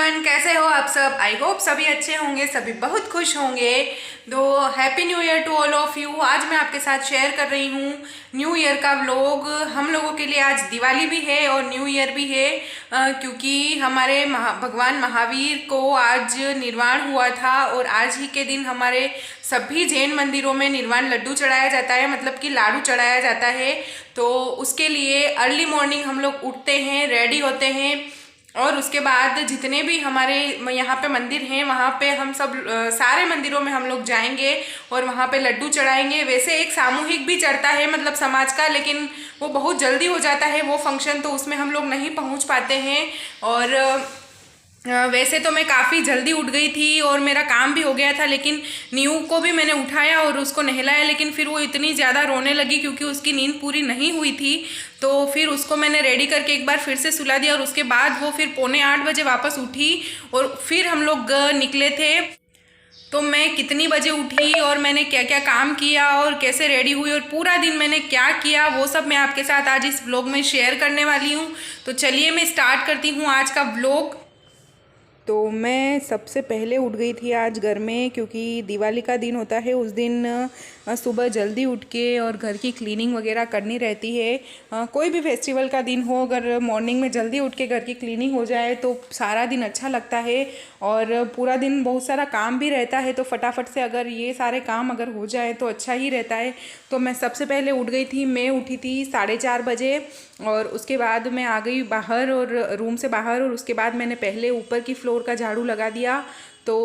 Everyone, कैसे हो आप सब। आई होप सभी अच्छे होंगे, सभी बहुत खुश होंगे। तो happy new year to all of you. आज मैं आपके साथ शेयर कर रही हूँ न्यू ईयर का व्लॉग। हम लोगों के लिए आज दिवाली भी है और न्यू ईयर भी है, क्योंकि हमारे भगवान महावीर को आज निर्वाण हुआ था और आज ही के दिन हमारे सभी जैन मंदिरों में निर्वाण लड्डू चढ़ाया जाता है, मतलब कि लाडू चढ़ाया जाता है। तो उसके लिए अर्ली मॉर्निंग हम लोग उठते हैं, रेडी होते हैं और उसके बाद जितने भी हमारे यहाँ पे मंदिर हैं वहाँ पे हम सब सारे मंदिरों में हम लोग जाएंगे और वहाँ पे लड्डू चढ़ाएंगे। वैसे एक सामूहिक भी चढ़ता है, मतलब समाज का, लेकिन वो बहुत जल्दी हो जाता है वो फंक्शन, तो उसमें हम लोग नहीं पहुँच पाते हैं। और वैसे तो मैं काफ़ी जल्दी उठ गई थी और मेरा काम भी हो गया था, लेकिन न्यू को भी मैंने उठाया और उसको नहलाया, लेकिन फिर वो इतनी ज़्यादा रोने लगी क्योंकि उसकी नींद पूरी नहीं हुई थी। तो फिर उसको मैंने रेडी करके एक बार फिर से सुला दिया और उसके बाद वो फिर 7:45 वापस उठी और फिर हम लोग निकले थे। तो मैं कितनी बजे उठी और मैंने क्या क्या काम किया और कैसे रेडी हुई और पूरा दिन मैंने क्या किया, वो सब मैं आपके साथ आज इस व्लॉग में शेयर करने वाली हूँ। तो चलिए मैं स्टार्ट करती हूँ आज का व्लॉग। तो मैं सबसे पहले उठ गई थी आज घर में, क्योंकि दिवाली का दिन होता है। उस दिन सुबह जल्दी उठ के और घर की क्लीनिंग वगैरह करनी रहती है। कोई भी फेस्टिवल का दिन हो, अगर मॉर्निंग में जल्दी उठ के घर की क्लीनिंग हो जाए तो सारा दिन अच्छा लगता है और पूरा दिन बहुत सारा काम भी रहता है। तो फटाफट से अगर ये सारे काम अगर हो जाए तो अच्छा ही रहता है। तो मैं सबसे पहले उठ गई थी, मैं उठी थी 4:30 बजे और उसके बाद मैं आ गई बाहर और रूम से बाहर, और उसके बाद मैंने पहले ऊपर की फ्लोर का झाड़ू लगा दिया। तो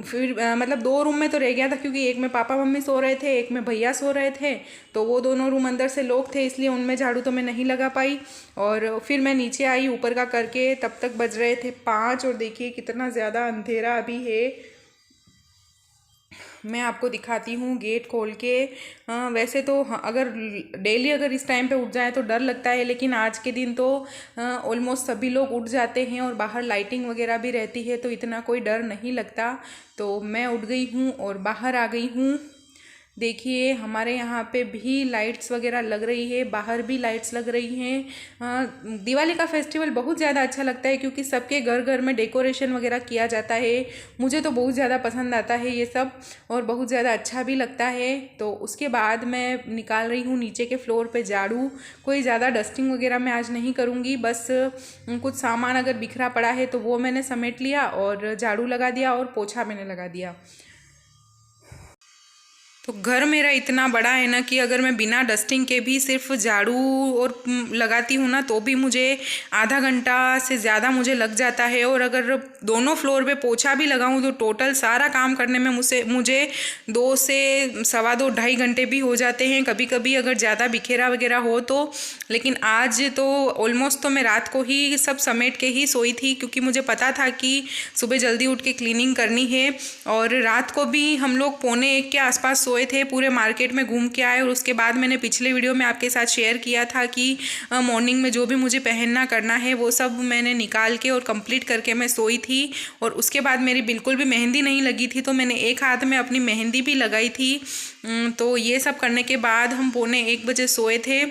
फिर मतलब 2 रूम में तो रह गया था, क्योंकि एक में पापा मम्मी सो रहे थे, एक में भैया सो रहे थे, तो वो दोनों रूम अंदर से लॉक थे, इसलिए उनमें झाड़ू तो मैं नहीं लगा पाई। और फिर मैं नीचे आई ऊपर का करके, तब तक बज रहे थे 5 और देखिए कितना ज़्यादा अंधेरा अभी है। मैं आपको दिखाती हूँ गेट खोल के। वैसे तो अगर डेली अगर इस टाइम पे उठ जाए तो डर लगता है, लेकिन आज के दिन तो ऑलमोस्ट सभी लोग उठ जाते हैं और बाहर लाइटिंग वगैरह भी रहती है, तो इतना कोई डर नहीं लगता। तो मैं उठ गई हूँ और बाहर आ गई हूँ। देखिए हमारे यहाँ पे भी लाइट्स वगैरह लग रही है, बाहर भी लाइट्स लग रही हैं। दिवाली का फेस्टिवल बहुत ज़्यादा अच्छा लगता है, क्योंकि सबके घर घर में डेकोरेशन वगैरह किया जाता है। मुझे तो बहुत ज़्यादा पसंद आता है ये सब और बहुत ज़्यादा अच्छा भी लगता है। तो उसके बाद मैं निकाल रही हूँ नीचे के फ्लोर पे झाड़ू। कोई ज़्यादा डस्टिंग वगैरह मैं आज नहीं करूँगी, बस कुछ सामान अगर बिखरा पड़ा है तो वो मैंने समेट लिया और झाड़ू लगा दिया और पोछा मैंने लगा दिया। तो घर मेरा इतना बड़ा है ना कि अगर मैं बिना डस्टिंग के भी सिर्फ झाड़ू और लगाती हूँ ना, तो भी मुझे आधा घंटा से ज़्यादा मुझे लग जाता है। और अगर दोनों फ्लोर पे पोछा भी लगाऊँ तो टोटल सारा काम करने में मुझे 2 से सवा 2 ढाई घंटे भी हो जाते हैं, कभी कभी अगर ज़्यादा बिखेरा वगैरह हो तो। लेकिन आज तो ऑलमोस्ट तो मैं रात को ही सब समेट के ही सोई थी, क्योंकि मुझे पता था कि सुबह जल्दी उठ के क्लीनिंग करनी है। और रात को भी हम लोग 1:45 के आसपास सोए थे, पूरे मार्केट में घूम के आए। और उसके बाद मैंने पिछले वीडियो में आपके साथ शेयर किया था कि मॉर्निंग में जो भी मुझे पहनना करना है वो सब मैंने निकाल के और कंप्लीट करके मैं सोई थी। और उसके बाद मेरी बिल्कुल भी मेहंदी नहीं लगी थी, तो मैंने एक हाथ में अपनी मेहंदी भी लगाई थी। तो ये सब करने के बाद हम 1:45 बजे सोए थे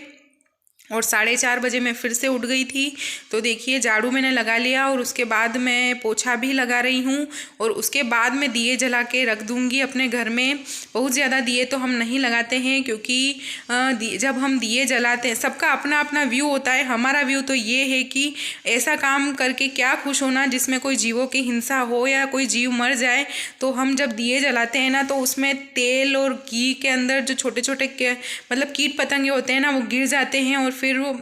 और 4:30 बजे मैं फिर से उठ गई थी। तो देखिए झाड़ू मैंने लगा लिया और उसके बाद मैं पोछा भी लगा रही हूँ। और उसके बाद मैं दिए जला के रख दूँगी अपने घर में। बहुत ज़्यादा दिए तो हम नहीं लगाते हैं, क्योंकि जब हम दिए जलाते हैं, सबका अपना अपना व्यू होता है। हमारा व्यू तो ये है कि ऐसा काम करके क्या खुश होना जिसमें कोई जीवों की हिंसा हो या कोई जीव मर जाए। तो हम जब दिए जलाते हैं ना, तो उसमें तेल और घी के अंदर जो छोटे छोटे मतलब कीट पतंगे होते हैं ना, वो गिर जाते हैं और फिर वो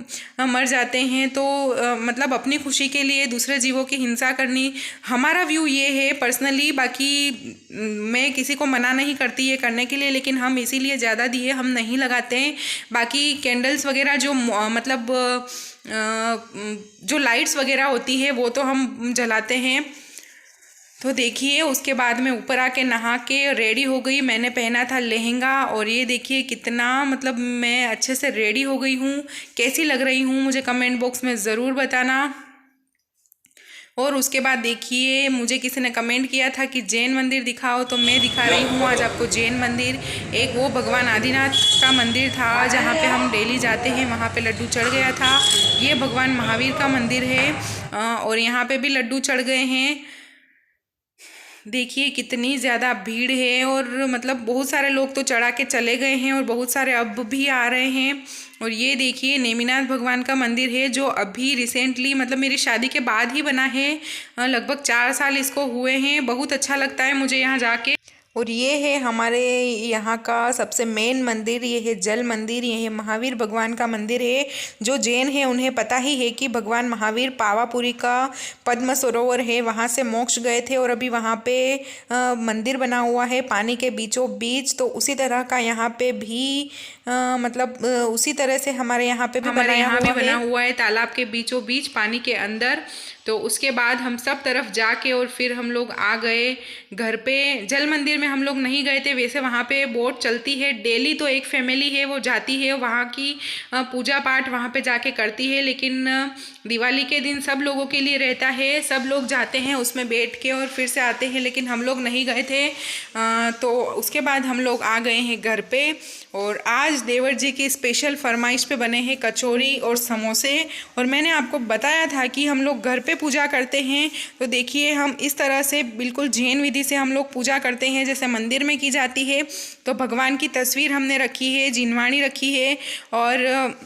मर जाते हैं। तो मतलब अपनी खुशी के लिए दूसरे जीवों की हिंसा करनी, हमारा व्यू ये है पर्सनली। बाकी मैं किसी को मना नहीं करती ये करने के लिए, लेकिन हम इसीलिए ज़्यादा दिए हम नहीं लगाते हैं। बाकी कैंडल्स वगैरह जो मतलब जो लाइट्स वगैरह होती है वो तो हम जलाते हैं। तो देखिए उसके बाद मैं ऊपर आके नहा के रेडी हो गई। मैंने पहना था लहंगा और ये देखिए कितना मतलब मैं अच्छे से रेडी हो गई हूँ। कैसी लग रही हूँ मुझे कमेंट बॉक्स में ज़रूर बताना। और उसके बाद देखिए मुझे किसी ने कमेंट किया था कि जैन मंदिर दिखाओ, तो मैं दिखा रही हूँ आज आपको जैन मंदिर। एक वो भगवान आदिनाथ का मंदिर था जहाँ पे हम डेली जाते हैं, वहाँ पे लड्डू चढ़ गया था। ये भगवान महावीर का मंदिर है और यहाँ पे भी लड्डू चढ़ गए हैं। देखिए कितनी ज़्यादा भीड़ है और मतलब बहुत सारे लोग तो चढ़ा के चले गए हैं और बहुत सारे अब भी आ रहे हैं। और ये देखिए नेमिनाथ भगवान का मंदिर है जो अभी रिसेंटली मतलब मेरी शादी के बाद ही बना है। लगभग 4 साल इसको हुए हैं। बहुत अच्छा लगता है मुझे यहाँ जाके। और ये है हमारे यहाँ का सबसे मेन मंदिर, ये है जल मंदिर, ये है महावीर भगवान का मंदिर है। जो जैन है उन्हें पता ही है कि भगवान महावीर पावापुरी का पद्म सरोवर है, वहाँ से मोक्ष गए थे और अभी वहाँ पे मंदिर बना हुआ है पानी के बीचों बीच। तो उसी तरह का यहाँ पे भी मतलब उसी तरह से हमारे यहाँ पे भी बना हुआ है तालाब के बीचों बीच पानी के अंदर। तो उसके बाद हम सब तरफ जाके और फिर हम लोग आ गए घर पे। जल मंदिर में हम लोग नहीं गए थे, वैसे वहाँ पे बोट चलती है डेली, तो एक फैमिली है वो जाती है वहाँ की पूजा पाठ वहाँ पे जाके करती है। लेकिन दिवाली के दिन सब लोगों के लिए रहता है, सब लोग जाते हैं उसमें बैठ के और फिर से आते हैं, लेकिन हम लोग नहीं गए थे। तो उसके बाद हम लोग आ गए हैं घर पे। और आज देवर जी की स्पेशल फरमाइश पे बने हैं कचौरी और समोसे। और मैंने आपको बताया था कि हम लोग घर पे पूजा करते हैं, तो देखिए हम इस तरह से बिल्कुल जैन विधि से हम लोग पूजा करते हैं जैसे मंदिर में की जाती है। तो भगवान की तस्वीर हमने रखी है, जिनवाणी रखी है और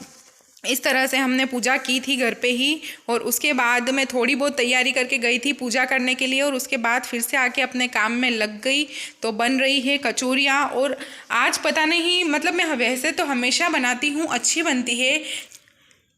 इस तरह से हमने पूजा की थी घर पे ही। और उसके बाद मैं थोड़ी बहुत तैयारी करके गई थी पूजा करने के लिए और उसके बाद फिर से आके अपने काम में लग गई। तो बन रही है कचौरियाँ। और आज पता नहीं मतलब मैं वैसे तो हमेशा बनाती हूँ, अच्छी बनती है,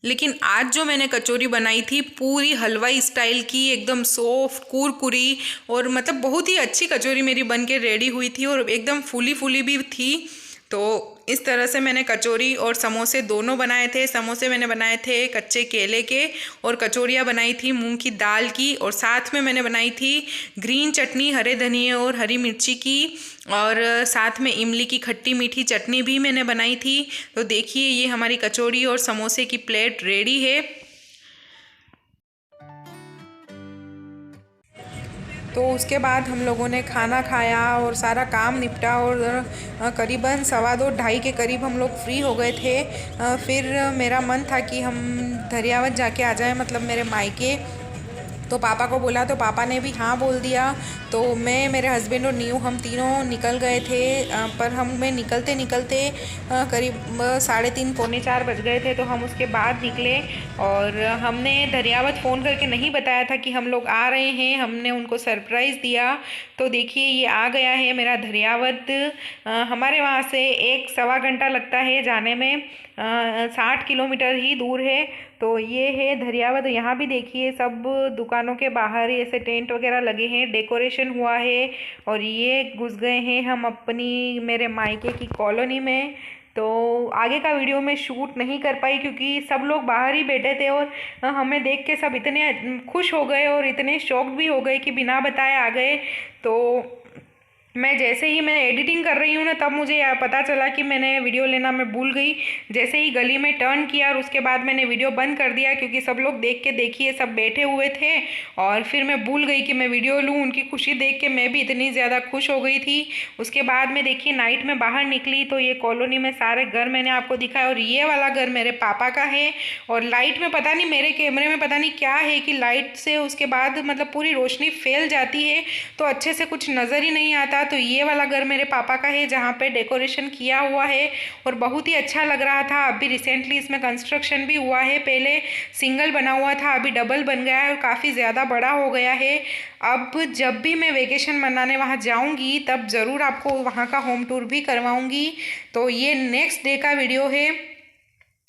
लेकिन आज जो मैंने कचौरी बनाई थी पूरी हलवाई स्टाइल की, एकदम सॉफ्ट कुरकुरी और मतलब बहुत ही अच्छी कचौरी मेरी बन के रेडी हुई थी और एकदम फूली फूली भी थी। तो इस तरह से मैंने कचौरी और समोसे दोनों बनाए थे। समोसे मैंने बनाए थे कच्चे केले के और कचौरियाँ बनाई थी मूंग की दाल की। और साथ में मैंने बनाई थी ग्रीन चटनी, हरे धनिए और हरी मिर्ची की, और साथ में इमली की खट्टी मीठी चटनी भी मैंने बनाई थी। तो देखिए ये हमारी कचौरी और समोसे की प्लेट रेडी है। तो उसके बाद हम लोगों ने खाना खाया और सारा काम निपटा और करीबन 2:15 के करीब हम लोग फ्री हो गए थे। फिर मेरा मन था कि हम दरियावत जाके आ जाए, मतलब मेरे मायके। तो पापा को बोला तो पापा ने भी हाँ बोल दिया। तो मैं, मेरे हस्बैंड और न्यू हम तीनों निकल गए थे। पर हमें निकलते निकलते करीब 3:30 पौने 4 बज गए थे। तो हम उसके बाद निकले और हमने दरियावत फ़ोन करके नहीं बताया था कि हम लोग आ रहे हैं, हमने उनको सरप्राइज़ दिया। तो देखिए ये आ गया है मेरा दरियावत। हमारे वहाँ से 1-1.25 घंटा लगता है जाने में, 60 किलोमीटर ही दूर है। तो ये है दरियावत। यहाँ भी देखिए सब दुकानों के बाहर ऐसे टेंट वगैरह लगे हैं, डेकोरेशन हुआ है। और ये घुस गए हैं हम अपनी मेरे मायके की कॉलोनी में। तो आगे का वीडियो में शूट नहीं कर पाई क्योंकि सब लोग बाहर ही बैठे थे और हमें देख के सब इतने खुश हो गए और इतने शॉक्ड भी हो गए कि बिना बताए आ गए। तो मैं जैसे ही मैं एडिटिंग कर रही हूँ ना, तब मुझे पता चला कि मैंने वीडियो लेना मैं भूल गई। जैसे ही गली में टर्न किया और उसके बाद मैंने वीडियो बंद कर दिया क्योंकि सब लोग देख के देखिए सब बैठे हुए थे और फिर मैं भूल गई कि मैं वीडियो लूँ। उनकी खुशी देख के मैं भी इतनी ज़्यादा खुश हो गई थी। उसके बाद में देखिए नाइट में बाहर निकली तो ये कॉलोनी में सारे घर मैंने आपको दिखाया और ये वाला घर मेरे पापा का है। और लाइट में पता नहीं मेरे कैमरे में पता नहीं क्या है कि लाइट से उसके बाद मतलब पूरी रोशनी फैल जाती है तो अच्छे से कुछ नज़र ही नहीं आता। तो ये वाला घर मेरे पापा का है जहाँ पे डेकोरेशन किया हुआ है और बहुत ही अच्छा लग रहा था। अभी रिसेंटली इसमें कंस्ट्रक्शन भी हुआ है, पहले सिंगल बना हुआ था, अभी डबल बन गया है और काफ़ी ज़्यादा बड़ा हो गया है। अब जब भी मैं वेकेशन मनाने वहाँ जाऊँगी तब ज़रूर आपको वहाँ का होम टूर भी करवाऊँगी। तो ये नेक्स्ट डे का वीडियो है।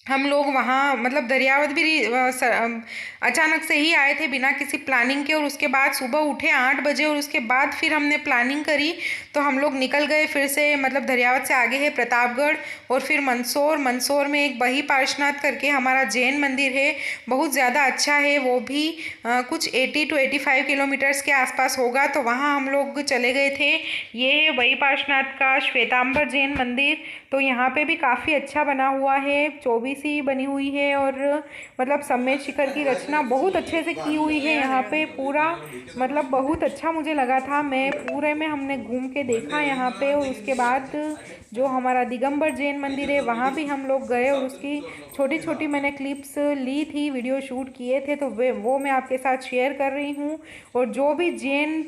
हम लोग वहाँ मतलब दरियावत भी अचानक से ही आए थे बिना किसी प्लानिंग के। और उसके बाद सुबह उठे 8 बजे और उसके बाद फिर हमने प्लानिंग करी तो हम लोग निकल गए फिर से। मतलब दरियावत से आगे है प्रतापगढ़ और फिर मंदसौर में एक बही पार्श्वनाथ करके हमारा जैन मंदिर है, बहुत ज़्यादा अच्छा है वो भी, कुछ 80 to 85 किलोमीटर्स के आसपास होगा। तो वहाँ हम लोग चले गए थे। ये है बही पार्श्वनाथ का श्वेतांबर जैन मंदिर। तो यहाँ पे भी काफ़ी अच्छा बना हुआ है। 24 थोड़ी सी बनी हुई है और मतलब समेत शिखर की रचना बहुत अच्छे से की हुई है यहाँ पे पूरा। मतलब बहुत अच्छा मुझे लगा था, मैं पूरे में हमने घूम के देखा यहाँ पे। और उसके बाद जो हमारा दिगंबर जैन मंदिर है वहाँ भी हम लोग गए और उसकी छोटी छोटी मैंने क्लिप्स ली थी, वीडियो शूट किए थे, तो वो मैं आपके साथ शेयर कर रही हूँ। और जो भी जैन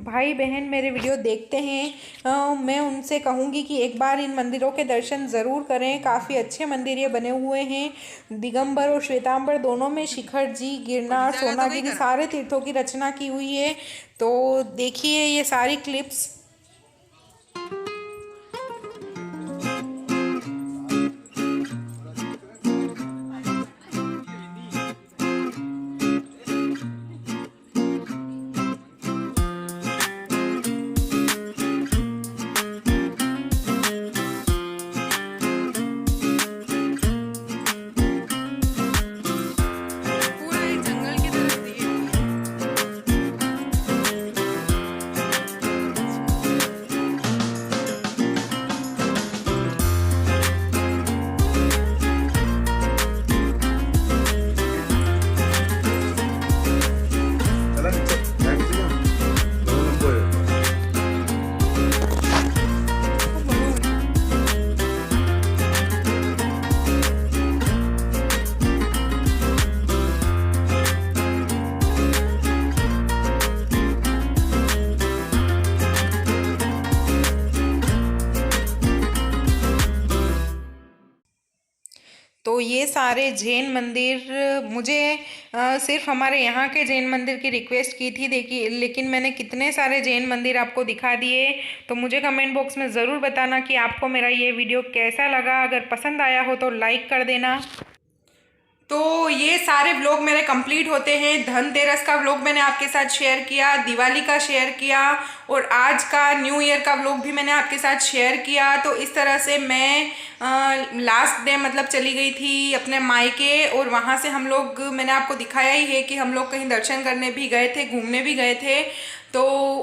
भाई बहन मेरे वीडियो देखते हैं मैं उनसे कहूँगी कि एक बार इन मंदिरों के दर्शन ज़रूर करें। काफ़ी अच्छे मंदिर ये बने हुए हैं, दिगंबर और श्वेतांबर दोनों में। शिखर जी, गिरनार, सोनागिरी सारे तीर्थों की रचना की हुई है। तो देखिए ये सारी क्लिप्स। तो ये सारे जैन मंदिर मुझे सिर्फ हमारे यहाँ के जैन मंदिर की रिक्वेस्ट की थी, देखिए, लेकिन मैंने कितने सारे जैन मंदिर आपको दिखा दिए। तो मुझे कमेंट बॉक्स में ज़रूर बताना कि आपको मेरा ये वीडियो कैसा लगा। अगर पसंद आया हो तो लाइक कर देना। तो ये सारे व्लॉग मेरे कंप्लीट होते हैं। धनतेरस का व्लॉग मैंने आपके साथ शेयर किया, दिवाली का शेयर किया और आज का न्यू ईयर का व्लॉग भी मैंने आपके साथ शेयर किया। तो इस तरह से मैं लास्ट डे मतलब चली गई थी अपने मायके और वहाँ से हम लोग, मैंने आपको दिखाया ही है कि हम लोग कहीं दर्शन करने भी गए थे, घूमने भी गए थे। तो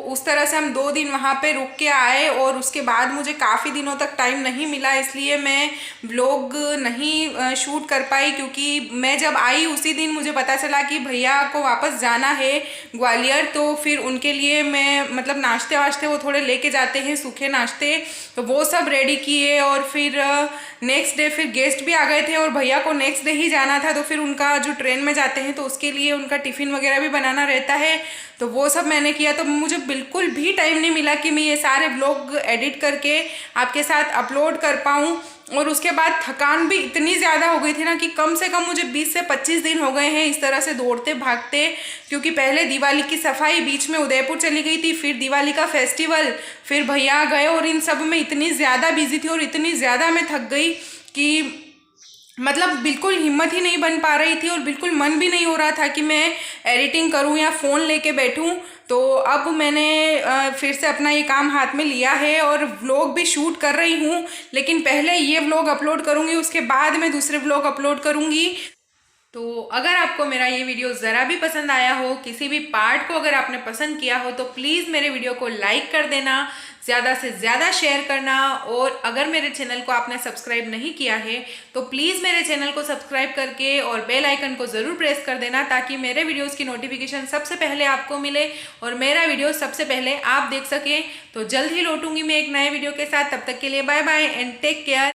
उस तरह से हम 2 दिन वहाँ पे रुक के आए और उसके बाद मुझे काफ़ी दिनों तक टाइम नहीं मिला, इसलिए मैं व्लॉग नहीं शूट कर पाई। क्योंकि मैं जब आई उसी दिन मुझे पता चला कि भैया को वापस जाना है ग्वालियर, तो फिर उनके लिए मैं मतलब नाश्ते वाश्ते वो थोड़े लेके जाते हैं, सूखे नाश्ते, तो वो सब रेडी किए। और फिर नेक्स्ट डे फिर गेस्ट भी आ गए थे और भैया को नेक्स्ट डे ही जाना था, तो फिर उनका जो ट्रेन में जाते हैं तो उसके लिए उनका टिफ़िन वगैरह भी बनाना रहता है, तो वो सब मैंने किया। तो मुझे बिल्कुल भी टाइम नहीं मिला कि मैं ये सारे व्लॉग एडिट करके आपके साथ अपलोड कर पाऊँ। और उसके बाद थकान भी इतनी ज़्यादा हो गई थी ना कि कम से कम मुझे 20 से 25 दिन हो गए हैं इस तरह से दौड़ते भागते। क्योंकि पहले दिवाली की सफाई, बीच में उदयपुर चली गई थी, फिर दिवाली का फेस्टिवल, फिर भैया गए और इन सब में इतनी ज़्यादा बिजी थी और इतनी ज़्यादा मैं थक गई कि मतलब बिल्कुल हिम्मत ही नहीं बन पा रही थी और बिल्कुल मन भी नहीं हो रहा था कि मैं एडिटिंग करूं या फ़ोन लेके बैठूं। तो अब मैंने फिर से अपना ये काम हाथ में लिया है और व्लॉग भी शूट कर रही हूं, लेकिन पहले ये व्लॉग अपलोड करूंगी, उसके बाद मैं दूसरे व्लॉग अपलोड करूंगी। तो अगर आपको मेरा ये वीडियो ज़रा भी पसंद आया हो, किसी भी पार्ट को अगर आपने पसंद किया हो, तो प्लीज़ मेरे वीडियो को लाइक कर देना, ज़्यादा से ज़्यादा शेयर करना। और अगर मेरे चैनल को आपने सब्सक्राइब नहीं किया है तो प्लीज़ मेरे चैनल को सब्सक्राइब करके और बेल आइकन को ज़रूर प्रेस कर देना, ताकि मेरे वीडियोज़ की नोटिफिकेशन सबसे पहले आपको मिले और मेरा वीडियो सबसे पहले आप देख सकें। तो जल्द ही लौटूंगी मैं एक नए वीडियो के साथ, तब तक के लिए bye bye and take care.